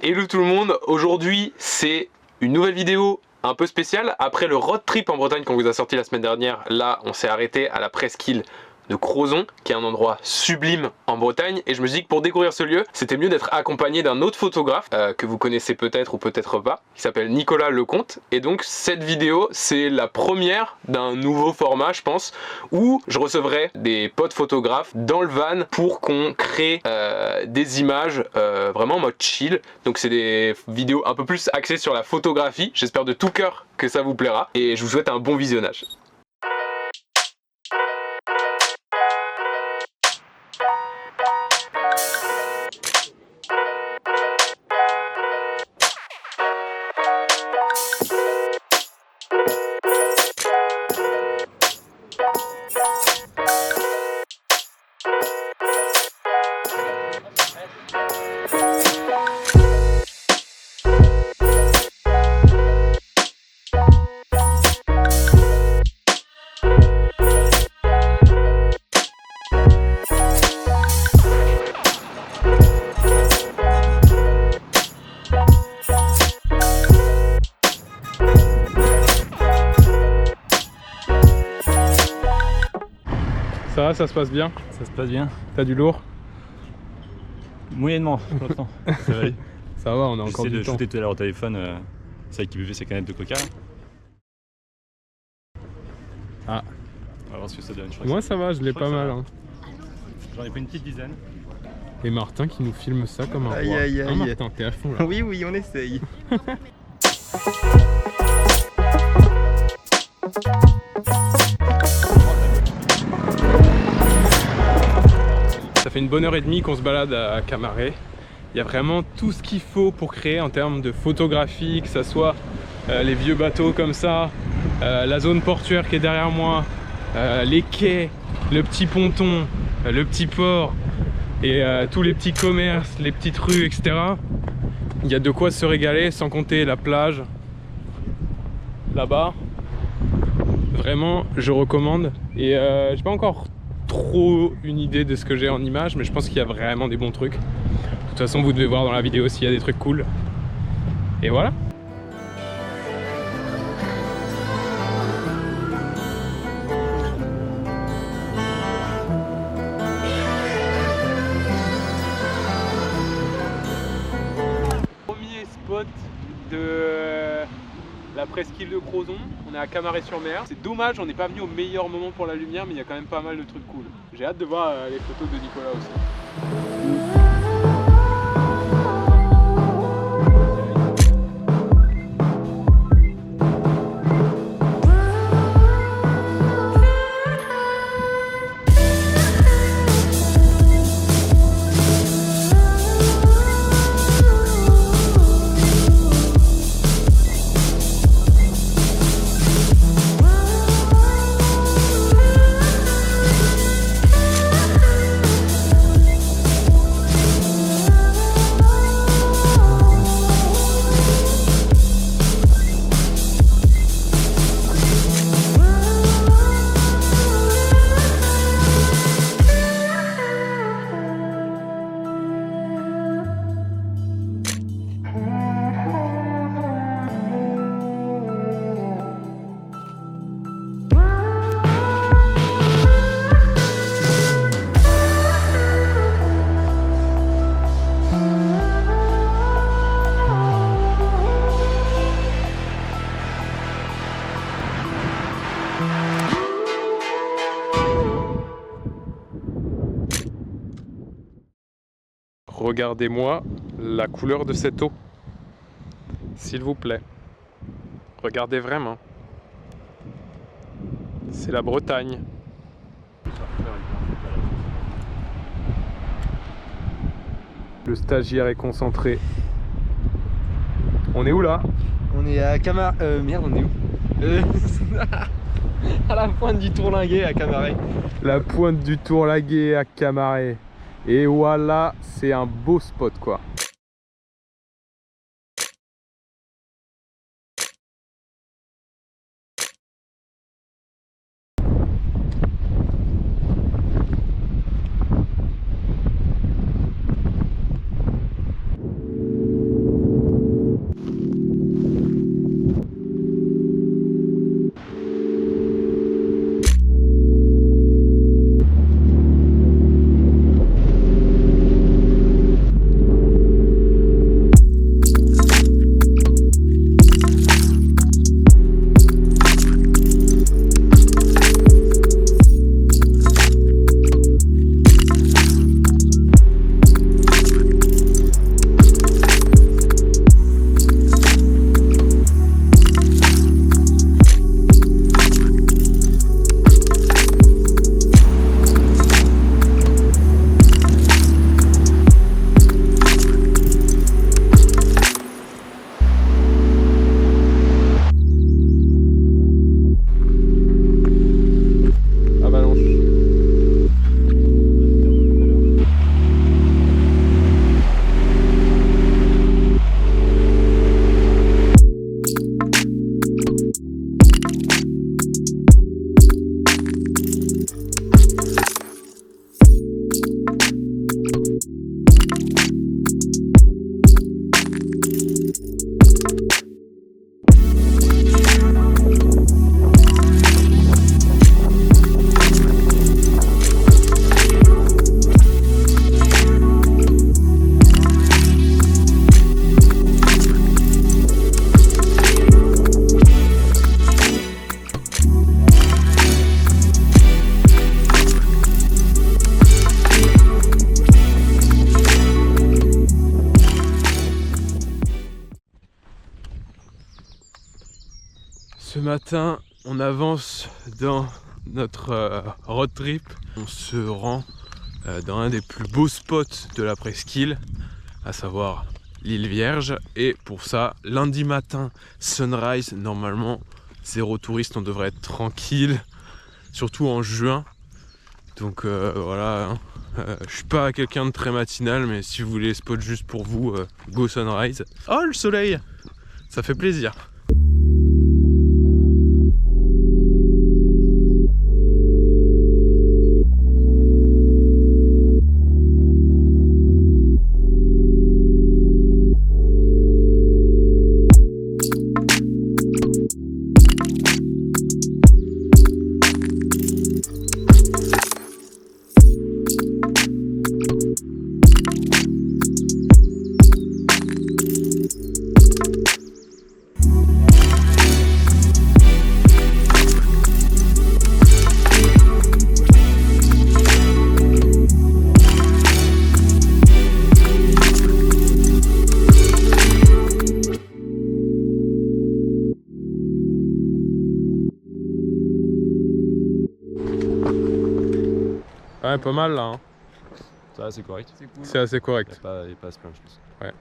Hello tout le monde, aujourd'hui c'est une nouvelle vidéo un peu spéciale. Après le road trip en Bretagne qu'on vous a sorti la semaine dernière, là on s'est arrêté à la presqu'île de Crozon, qui est un endroit sublime en Bretagne, et je me suis dit que pour découvrir ce lieu, c'était mieux d'être accompagné d'un autre photographe que vous connaissez peut-être ou peut-être pas, qui s'appelle Nicolas Lecomte. Et donc cette vidéo, c'est la première d'un nouveau format, je pense, où je recevrai des potes photographes dans le van pour qu'on crée des images vraiment en mode chill. Donc c'est des vidéos un peu plus axées sur la photographie. J'espère de tout cœur que ça vous plaira, et je vous souhaite un bon visionnage. Ça va, ça se passe bien? Ça se passe bien. T'as du lourd? Moyennement, pour l'instant. Ça va aller. Ça va, on a encore du temps. J'essaie de shooter tout à l'heure au téléphone, c'est vrai qu'il buvait ses canettes de coca. Ah. On va voir ce que ça donne. Moi ça va, je l'ai pas mal. Hein. J'en ai pris une petite dizaine. Et Martin qui nous filme ça comme un roi. Aïe. Martin, t'es à fond là. Oui, on essaye. Ça fait une bonne heure et demie qu'on se balade à Camaret. Il y a vraiment tout ce qu'il faut pour créer en termes de photographie, que ça soit les vieux bateaux comme ça, la zone portuaire qui est derrière moi, les quais, le petit ponton, le petit port et tous les petits commerces, les petites rues, etc. Il y a de quoi se régaler, sans compter la plage là-bas. Vraiment, je recommande. Et j'ai pas encore trop une idée de ce que j'ai en image, mais je pense qu'il y a vraiment des bons trucs. De toute façon, vous devez voir dans la vidéo s'il y a des trucs cool. Et voilà. Premier spot de la presqu'île de Crozon, on est à Camaret-sur-Mer. C'est dommage, on n'est pas venu au meilleur moment pour la lumière, mais il y a quand même pas mal de trucs cool. J'ai hâte de voir les photos de Nicolas aussi. Regardez-moi la couleur de cette eau, s'il vous plaît. Regardez vraiment. C'est la Bretagne. Le stagiaire est concentré. On est où là? On est à Camaret. Merde, on est où? À la pointe du Tourlinguet à Camaret. La pointe du Tourlinguet à Camaret. Et voilà, c'est un beau spot quoi. Ce matin, on avance dans notre road trip. On se rend dans un des plus beaux spots de la presqu'île, à savoir l'île Vierge. Et pour ça, lundi matin, sunrise, normalement, zéro touriste, on devrait être tranquille, surtout en juin. Donc voilà, hein. Je suis pas quelqu'un de très matinal, mais si vous voulez spot juste pour vous, go sunrise. Oh le soleil, ça fait plaisir. Ouais, pas mal là, hein. Ça, c'est correct. C'est cool. C'est assez Il correct. n'y a pas à se plaindre, je pense. Ouais.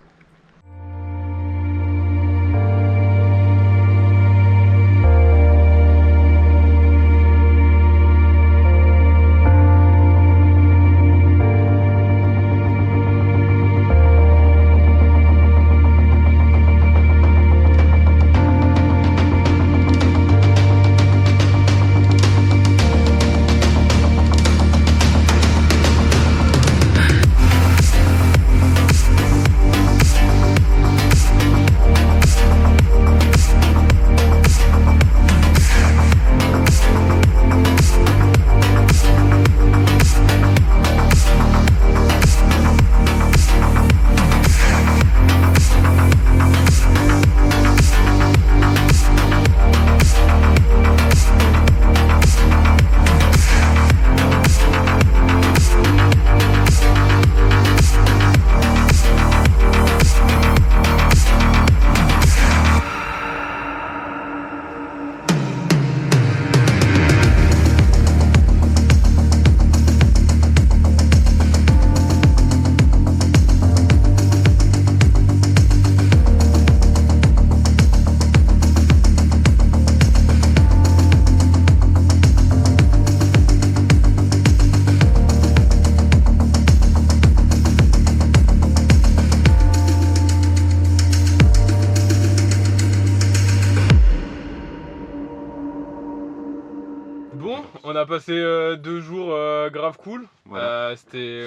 Bon, on a passé 2 jours grave cool. Voilà.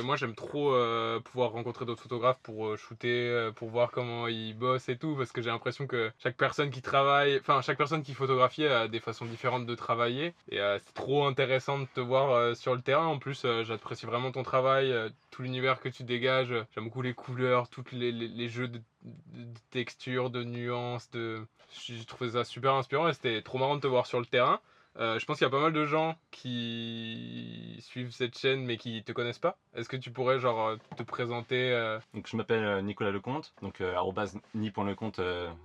Moi j'aime trop pouvoir rencontrer d'autres photographes pour shooter, pour voir comment ils bossent et tout, parce que j'ai l'impression que chaque personne qui travaille, enfin chaque personne qui photographie a des façons différentes de travailler. Et c'est trop intéressant de te voir sur le terrain. En plus, j'apprécie vraiment ton travail, tout l'univers que tu dégages. J'aime beaucoup les couleurs, tous les jeux de textures, de nuances. J'ai trouvé ça super inspirant et c'était trop marrant de te voir sur le terrain. Je pense qu'il y a pas mal de gens qui suivent cette chaîne mais qui te connaissent pas. Est-ce que tu pourrais genre te présenter Donc, je m'appelle Nicolas Lecomte, donc @ni.lecomte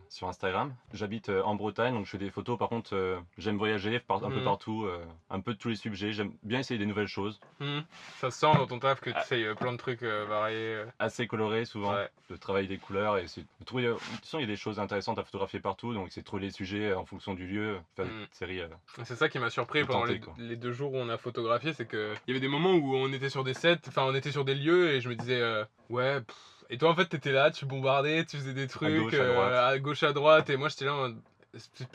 sur Instagram. J'habite en Bretagne, donc je fais des photos. Par contre, j'aime voyager un peu partout, un peu de tous les sujets. J'aime bien essayer des nouvelles choses. Ça se sent dans ton taf que tu essayes plein de trucs variés. Assez coloré souvent, Ouais. de travailler des couleurs et de trouver. De toute façon, il y a des choses intéressantes à photographier partout, donc c'est de trouver les sujets en fonction du lieu, faire des séries. C'est ça qui m'a surpris Faut pendant tenter, quoi. les 2 jours où on a photographié, c'est que il y avait des moments où on était sur des sets, enfin on était sur des lieux et je me disais ouais. Et toi en fait t'étais là, tu bombardais, tu faisais des trucs gauche, à droite. à gauche à droite et moi j'étais là en mode,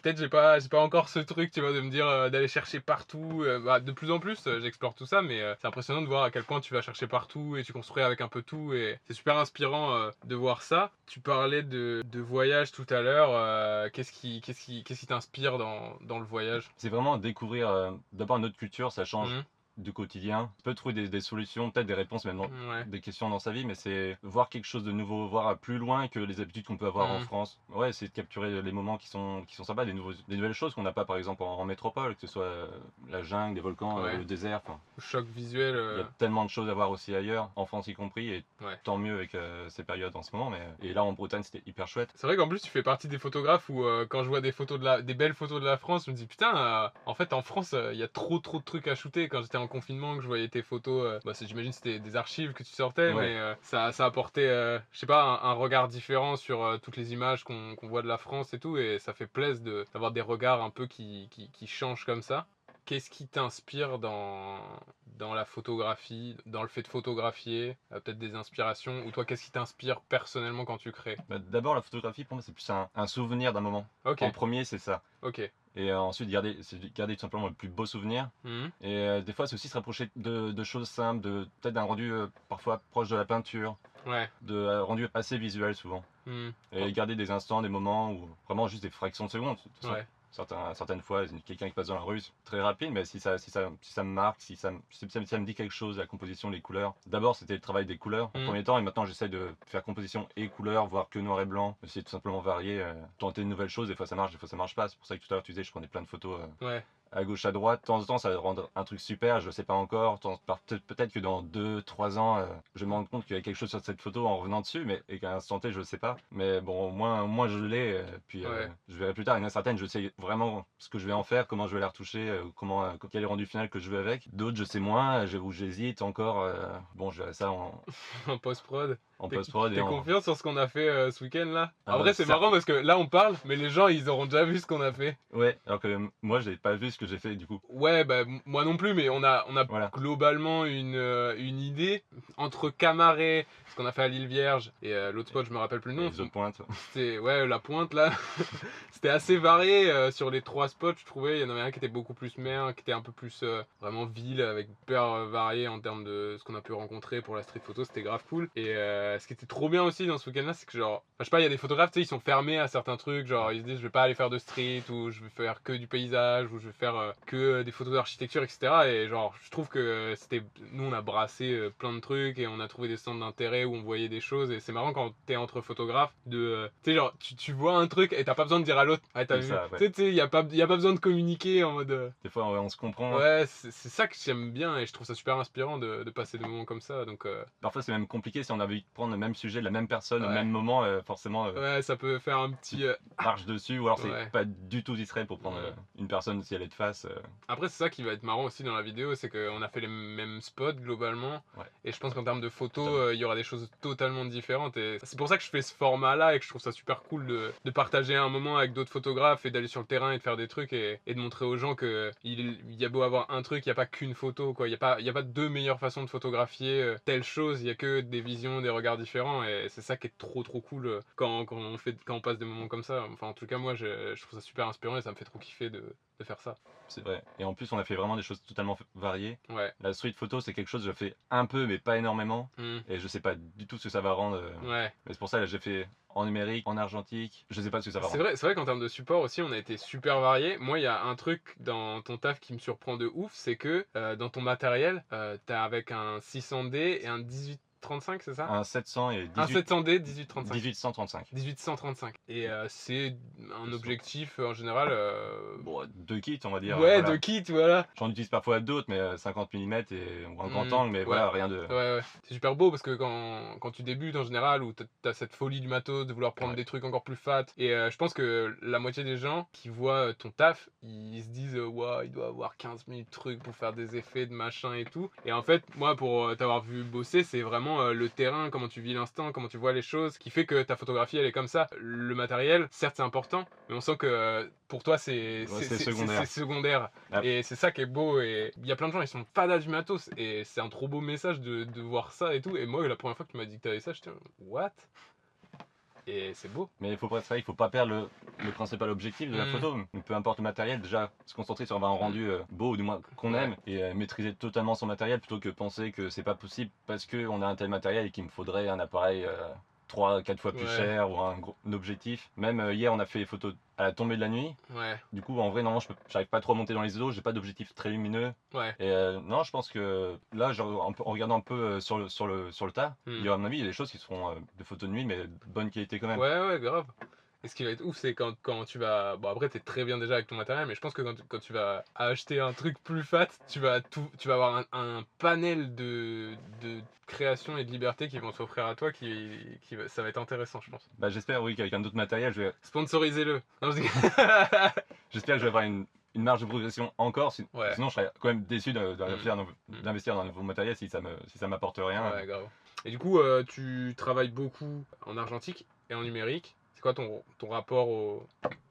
peut-être j'ai pas encore ce truc, tu vois, de me dire d'aller chercher partout. De plus en plus j'explore tout ça, mais c'est impressionnant de voir à quel point tu vas chercher partout et tu construis avec un peu tout et c'est super inspirant de voir ça. Tu parlais de voyage tout à l'heure, qu'est-ce qui t'inspire dans le voyage? C'est vraiment découvrir d'abord notre culture, ça change. Mhm. du quotidien. On peut trouver des solutions, peut-être des réponses, même Ouais. des questions dans sa vie, mais c'est voir quelque chose de nouveau, voir plus loin que les habitudes qu'on peut avoir en France. Ouais, c'est de capturer les moments qui sont sympas, des nouvelles choses qu'on n'a pas par exemple en métropole, que ce soit la jungle, les volcans, Ouais. le désert. Enfin, Choc visuel. il y a tellement de choses à voir aussi ailleurs, en France y compris, et Ouais. tant mieux avec ces périodes en ce moment. Et là en Bretagne c'était hyper chouette. C'est vrai qu'en plus tu fais partie des photographes où quand je vois des belles photos de la France, je me dis putain, en fait en France il y a trop de trucs à shooter. Quand j'étais en confinement, que je voyais tes photos, j'imagine que c'était des archives que tu sortais, Ouais. mais ça apportait, je sais pas, un regard différent sur toutes les images qu'on voit de la France et tout, et ça fait plaisir d'avoir des regards un peu qui changent comme ça. Qu'est-ce qui t'inspire dans la photographie, dans le fait de photographier, peut-être des inspirations, ou toi qu'est-ce qui t'inspire personnellement quand tu crées? D'abord la photographie pour moi c'est plus un souvenir d'un moment. Ok, En premier c'est ça. ok. Et ensuite garder tout simplement le plus beau souvenir. Mhm. Et des fois c'est aussi se rapprocher de choses simples, peut-être d'un rendu parfois proche de la peinture, Ouais. de rendu assez visuel souvent. Mhm. Et garder des instants, des moments où vraiment juste des fractions de secondes. De toute façon, Ouais. certaines fois, quelqu'un qui passe dans la rue, c'est très rapide, mais si ça me marque, si ça me dit quelque chose, la composition, les couleurs. D'abord, c'était le travail des couleurs en Mhm. premier temps, et maintenant j'essaie de faire composition et couleurs, voire que noir et blanc, essayer tout simplement varier, tenter de nouvelles choses. Des fois ça marche, des fois ça marche pas. C'est pour ça que tout à l'heure tu disais, je prenais plein de photos Ouais. à gauche, à droite. De temps en temps, ça va rendre un truc super, je sais pas encore. Peut-être que dans 2-3 ans, je me rends compte qu'il y a quelque chose sur cette photo en revenant dessus, et qu'à l'instant T, je sais pas. Mais bon, au moins je l'ai, puis Ouais. je verrai plus tard. Il y en a certaines, je sais vraiment ce que je vais en faire, comment je vais la retoucher, quel est le rendu final que je veux avec. D'autres, je sais moins, où j'hésite encore. Bon, je verrai ça En post-prod. en post-prod. T'es confiant sur ce qu'on a fait ce week-end là? En vrai, c'est Certes. marrant parce que là on parle, mais les gens ils auront déjà vu ce qu'on a fait. Ouais, alors que moi, j'ai pas vu ce que j'ai fait du coup. Ouais, moi non plus, mais on a Voilà. globalement une idée entre Camaret, ce qu'on a fait à l'île Vierge, et l'autre spot, je me rappelle plus le nom. Les autres pointes. C'était, ouais, la pointe là. C'était assez varié sur les 3 spots, je trouvais. Il y en avait un qui était beaucoup plus mer, qui était un peu plus vraiment ville, avec hyper varié en termes de ce qu'on a pu rencontrer pour la street photo. C'était grave cool. Et ce qui était trop bien aussi dans ce week-end là, c'est que genre, enfin, je sais pas, il y a des photographes, tu sais, ils sont fermés à certains trucs. Genre, ils se disent, je vais pas aller faire de street, ou je vais faire que du paysage, ou je vais faire que des photos d'architecture, etc. Et genre, je trouve que nous on a brassé plein de trucs et on a trouvé des centres d'intérêt où on voyait des choses. Et c'est marrant quand t'es entre photographes tu sais, genre, tu vois un truc et t'as pas besoin de dire à l'autre, ah, t'as C'est vu? ça, ouais. Tu sais, y a pas besoin de communiquer en mode. Des fois, on se comprend. Ouais, c'est ça que j'aime bien et je trouve ça super inspirant de passer des moments comme ça. Donc, Parfois, c'est même compliqué si on a envie de prendre le même sujet, la même personne, au Ouais. même moment, forcément, ouais, ça peut faire un petit. marche dessus, ou alors Ouais. c'est pas du tout distrait pour prendre Ouais. une personne si elle est de face. Après, c'est ça qui va être marrant aussi dans la vidéo, c'est qu'on a fait les mêmes spots globalement. Ouais. Et je pense qu'en termes de photos, Totalement. il y aura des choses totalement différentes. Et c'est pour ça que je fais ce format-là et que je trouve ça super cool de partager un moment avec d'autres photographes et d'aller sur le terrain et de faire des trucs et de montrer aux gens que il y a beau avoir un truc, il n'y a pas qu'une photo, quoi. Il y a pas deux meilleures façons de photographier telle chose, il y a que des visions, des regards différents. Et c'est ça qui est trop cool quand on passe des moments comme ça. Enfin, en tout cas, moi, je trouve ça super inspirant et ça me fait trop kiffer de faire ça. C'est vrai. Et en plus, on a fait vraiment des choses totalement variées. Ouais. La street photo, c'est quelque chose que je fais un peu, mais pas énormément. Mm. Et je sais pas du tout ce que ça va rendre. Ouais. Mais c'est pour ça que j'ai fait en numérique, en argentique. Je sais pas ce que ça va rendre. C'est vrai qu'en termes de support aussi, on a été super variés. Moi, il y a un truc dans ton taf qui me surprend de ouf, c'est que dans ton matériel, t'as avec un 600D et un 1835, c'est ça? Un 700 et Un 18, 700D, 1835. 1835. 1835. Et c'est un objectif en général. Bon, 2 kits, on va dire. Ouais, voilà. de kit, voilà. J'en utilise parfois d'autres, mais 50 mm ou un grand angle, mais ouais. voilà, rien de. Ouais. C'est super beau parce que quand tu débutes en général, où t'as cette folie du matos, de vouloir prendre Ouais. des trucs encore plus fat. Et je pense que la moitié des gens qui voient ton taf, ils se disent, waouh, il doit avoir 15 000 trucs pour faire des effets de machin et tout. Et en fait, moi, pour t'avoir vu bosser, c'est vraiment le terrain, comment tu vis l'instant, comment tu vois les choses, qui fait que ta photographie, elle est comme ça. Le matériel, certes, c'est important, mais on sent que pour toi, c'est secondaire. c'est secondaire. Ah. Et c'est ça qui est beau. Et il y a plein de gens, ils sont fadas du matos. Et c'est un trop beau message de voir ça et tout. Et moi, la première fois que tu m'as dit que t'avais ça, j'étais what? Et c'est beau. Mais il faut pas perdre le principal objectif de la photo. Donc, peu importe le matériel, déjà se concentrer sur un rendu beau, ou du moins qu'on aime, et maîtriser totalement son matériel plutôt que penser que c'est pas possible parce qu'on a un tel matériel et qu'il me faudrait un appareil 3-4 fois plus Ouais. cher ou un objectif. Même hier, on a fait les photos à la tombée de la nuit. Ouais, Du coup, en vrai, non, j'arrive pas trop à monter dans les ISO, j'ai pas d'objectif très lumineux. ouais. Et non, je pense que là, genre, en regardant un peu sur le tas, Hmm. il y a, à mon avis, il y a des choses qui seront de photos de nuit, mais de bonne qualité quand même. Ouais, ouais, grave. Et ce qui va être ouf, c'est quand tu vas. Bon, après, t'es très bien déjà avec ton matériel, mais je pense que quand tu vas acheter un truc plus fat, tu vas avoir un panel de création et de liberté qui vont s'offrir à toi, ça va être intéressant, je pense. Bah, j'espère, oui, qu'avec un autre matériel, Sponsorisez-le. Non, je dis- j'espère que je vais avoir une marge de progression encore. Ouais. Sinon, je serais quand même déçu Mm. d'investir dans un nouveau matériel si ça m'apporte rien. Ouais, grave. Et du coup, tu travailles beaucoup en argentique et en numérique. C'est quoi ton rapport aux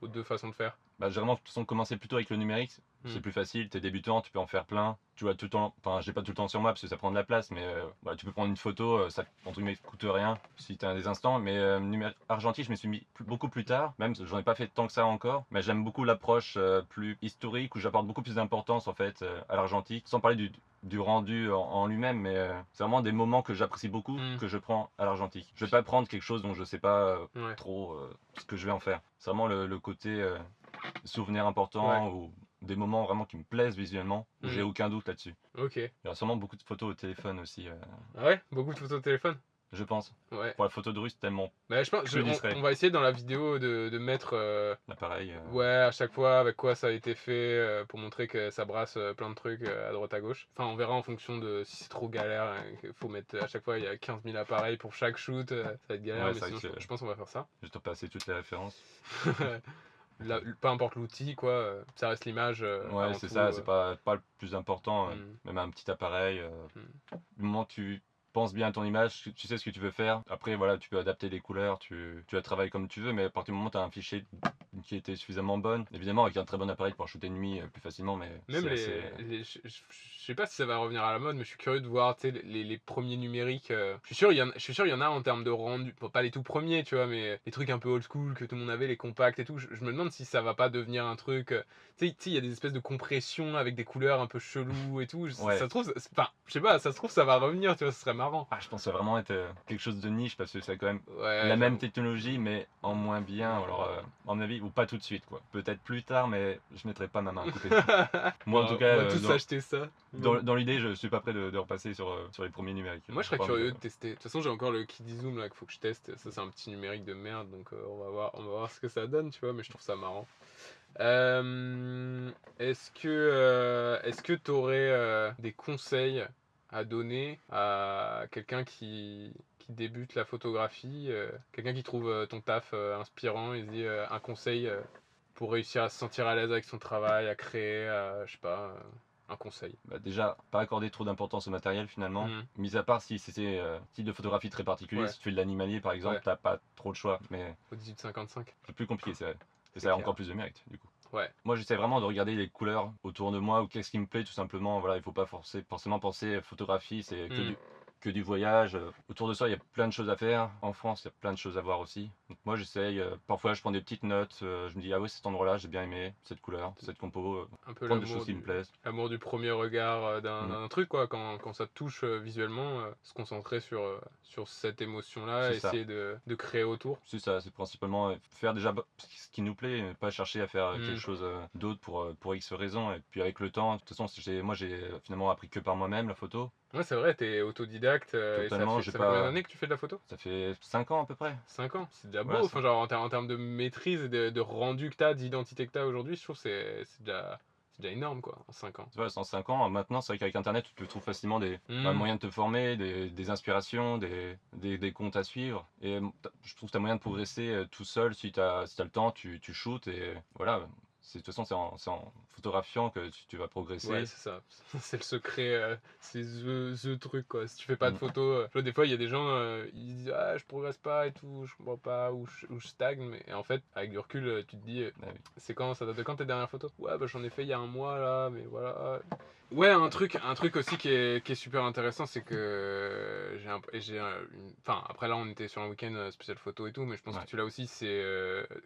deux façons de faire? Bah, j'ai vraiment de toute façon commencé plutôt avec le numérique. C'est Mm. plus facile, t'es débutant, tu peux en faire plein. Tu vois tout le temps, enfin j'ai pas tout le temps sur moi parce que ça prend de la place, mais voilà, tu peux prendre une photo, ça entre guillemets coûte rien si t'as des instants. Mais argentique, je me suis mis beaucoup plus tard, même j'en ai pas fait tant que ça encore. Mais j'aime beaucoup l'approche plus historique où j'apporte beaucoup plus d'importance en fait à l'argentique, sans parler du rendu en lui-même, mais c'est vraiment des moments que j'apprécie beaucoup Mm. que je prends à l'argentique. Je vais pas prendre quelque chose dont je sais pas Ouais. trop ce que je vais en faire. C'est vraiment le côté souvenir important ou des moments vraiment qui me plaisent visuellement où j'ai Mm. aucun doute là-dessus. Ok. Il y aura sûrement beaucoup de photos au téléphone aussi, Ah ouais? Beaucoup de photos de téléphone? je pense. Ouais. Pour la photo de rue, c'est tellement Bah, je pense, plus discret. on va essayer dans la vidéo de mettre L'appareil. ouais, à chaque fois avec quoi ça a été fait pour montrer que ça brasse plein de trucs à droite à gauche. Enfin, on verra en fonction de si c'est trop galère. Qu'il faut mettre à chaque fois, il y a 15 000 appareils pour chaque shoot. Ça va être galère, Ouais, mais c'est vrai sinon, que je pense qu'on va faire ça. je te passer toutes les références. Peu importe l'outil, quoi, ça reste l'image Ouais, avant c'est tout. ça, c'est pas le plus important. Hmm. Même un petit appareil. Hmm. Du moment que tu penses bien à ton image, tu sais ce que tu veux faire. Après, voilà, tu peux adapter les couleurs, tu vas travailler comme tu veux, mais à partir du moment où tu as un fichier qui était suffisamment bonne, évidemment, avec un très bon appareil pour shooter de nuit plus facilement, mais Même c'est assez. je sais pas si ça va revenir à la mode, mais je suis curieux de voir, tu sais, les premiers numériques. Je suis sûr, il y en a en termes de rendu. Bon, pas les tout premiers, tu vois, mais les trucs un peu old school que tout le monde avait, les compacts et tout. Je me demande si ça va pas devenir un truc. Tu sais, il y a des espèces de compression avec des couleurs un peu cheloues et tout. Ouais. Ça se trouve, enfin, je sais pas, ça se trouve, ça va revenir, tu vois, ce serait marrant. Ah, je pense que ça va vraiment être quelque chose de niche parce que c'est quand même Ouais, la même j'avoue. technologie mais en moins bien. Alors, à mon avis, ou pas tout de suite quoi. Peut-être plus tard, mais je mettrai pas ma main à couper. Moi, en tout cas, On va tous acheter ça. dans l'idée, je suis pas prêt de repasser sur les premiers numériques. Moi, je serais Pas envie curieux de tester. De toute façon, j'ai encore le Kiddy Zoom là qu'il faut que je teste. Ça, c'est un petit numérique de merde, donc on va voir ce que ça donne, tu vois. Mais je trouve ça marrant. Est-ce que t'aurais des conseils à donner à quelqu'un qui débute la photographie, quelqu'un qui trouve ton taf inspirant, il se dit un conseil pour réussir à se sentir à l'aise avec son travail, à créer, je sais pas, un conseil. Bah, déjà, pas accorder trop d'importance au matériel finalement. Mhm. Mis à part si c'est type de photographie très particulier, Ouais. si tu fais de l'animalier par exemple, Ouais. t'as pas trop de choix. Mais Au 1855. c'est plus compliqué, c'est vrai. Et C'est ça a clair. encore plus de mérite du coup. Ouais. Moi, j'essaie vraiment de regarder les couleurs autour de moi ou qu'est-ce qui me plaît tout simplement. Voilà, il faut pas forcément penser photographie, c'est Mm. que du voyage. Autour de ça, il y a plein de choses à faire. En France, il y a plein de choses à voir aussi. Donc moi, j'essaye. Parfois, je prends des petites notes. Je me dis, ah ouais, cet endroit-là, j'ai bien aimé cette couleur, cette compo. Un peu Prendre des choses qui me plaisent. l'amour du premier regard Mm. d'un truc, quoi. Quand ça te touche visuellement, se concentrer sur cette émotion-là, C'est ça. essayer de créer autour. C'est ça, c'est principalement faire déjà ce qui nous plaît, et pas chercher à faire quelque chose d'autre pour X raisons. Et puis avec le temps, de toute façon, moi j'ai finalement appris que par moi-même la photo. Ouais, c'est vrai, t'es autodidacte. Et Totalement, ça fait combien d'années que tu fais de la photo? Ça fait 5 ans à peu près. 5 ans. C'est déjà beau. Ouais, Enfin, genre, en termes de maîtrise et de rendu que t'as, d'identité que t'as aujourd'hui, je trouve que c'est déjà énorme, quoi, en 5 ans. Tu vois, en 5 ans, maintenant, c'est vrai qu'avec Internet, tu trouves facilement des moyens de te former, des inspirations, des comptes à suivre. Et je trouve que tu as moyen de progresser tout seul. Si tu as le temps, tu shootes. Et voilà, de toute façon, c'est en photographiant que tu vas progresser. Ouais, c'est ça. C'est le secret, c'est the truc, quoi. Si tu fais pas de Mm. photos, tu vois, des fois, il y a des gens, ils disent, ah, je progresse pas et tout, je comprends pas, ou je stagne. Mais et en fait, avec du recul, tu te dis, Ah oui. c'est quand, ça date de quand tes dernières photos? Ouais, bah j'en ai fait il y a un mois, là, mais voilà. Ouais, un truc aussi qui est super intéressant, c'est que enfin, après là, on était sur un week-end spécial photo et tout, mais je pense Ouais. que tu l'as aussi, c'est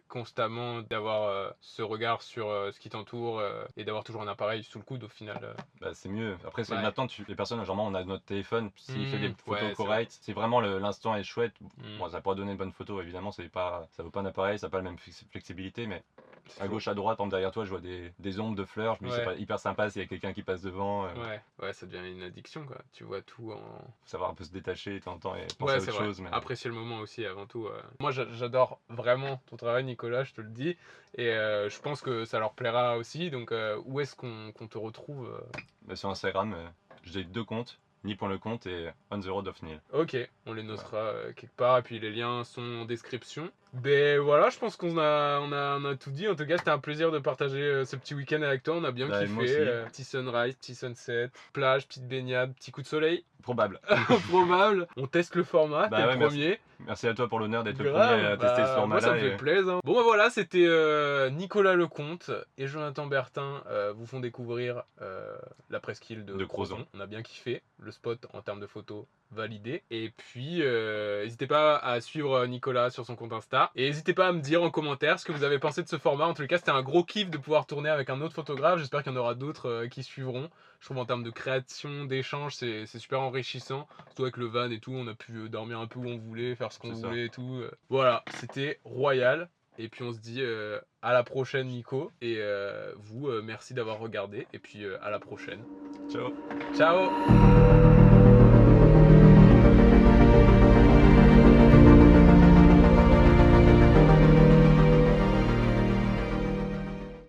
constamment d'avoir ce regard sur ce qui t'entoure et d'avoir toujours un appareil sous le coude au final. Bah, c'est mieux. Après, c'est Ouais. maintenant, les personnes, généralement, on a notre téléphone. S'il fait des Ouais, photos c'est correctes, si vraiment l'instant est chouette, Mm. bon, ça pourra donner une bonne photo, évidemment, ça vaut pas un appareil, ça n'a pas la même flexibilité, mais à gauche, à droite, par exemple, derrière toi, je vois des ombres de fleurs. Je me dis, c'est Ouais. pas hyper sympa s'il y a quelqu'un qui passe devant. Ouais, ça devient une addiction quoi. Tu vois tout en. Savoir un peu se détacher de temps en temps et penser Ouais, à c'est autre vrai. chose. Mais... Apprécier le moment aussi avant tout. Moi, j'adore vraiment ton travail, Nicolas, je te le dis. Et je pense que ça leur plaira aussi. Donc, où est-ce qu'on te retrouve Bah, sur Instagram, j'ai 2 comptes, Ni.leconte et On the Road of Neil. Ok, on les notera quelque part. Et puis, les liens sont en description. Ben voilà, je pense qu'on a tout dit. En tout cas, c'était un plaisir de partager ce petit week-end avec toi. On a bien Bah, moi kiffé. aussi. Petit sunrise, petit sunset, plage, petite baignade, petit coup de soleil. Probable. Probable. On teste le format, Bah t'es ouais, le merci. premier. Merci à toi pour l'honneur d'être le Grave, premier à tester ce moi ça format-là. me fait plaisir. Bon bah voilà, c'était Nicolas Lecomte et Jonathan Bertin vous font découvrir la presqu'île de De Crozon. On a bien kiffé, le spot en termes de photos validé. Et puis n'hésitez pas à suivre Nicolas sur son compte Insta. Et n'hésitez pas à me dire en commentaire ce que vous avez pensé de ce format. En tout cas, c'était un gros kiff de pouvoir tourner avec un autre photographe. J'espère qu'il y en aura d'autres qui suivront. Je trouve en termes de création, d'échange, c'est super enrichissant. Surtout avec le van et tout, on a pu dormir un peu où on voulait, faire ce qu'on C'est ça. voulait et tout. Voilà, c'était royal. Et puis on se dit à la prochaine Nico. Et vous, merci d'avoir regardé. Et puis à la prochaine. Ciao. Ciao.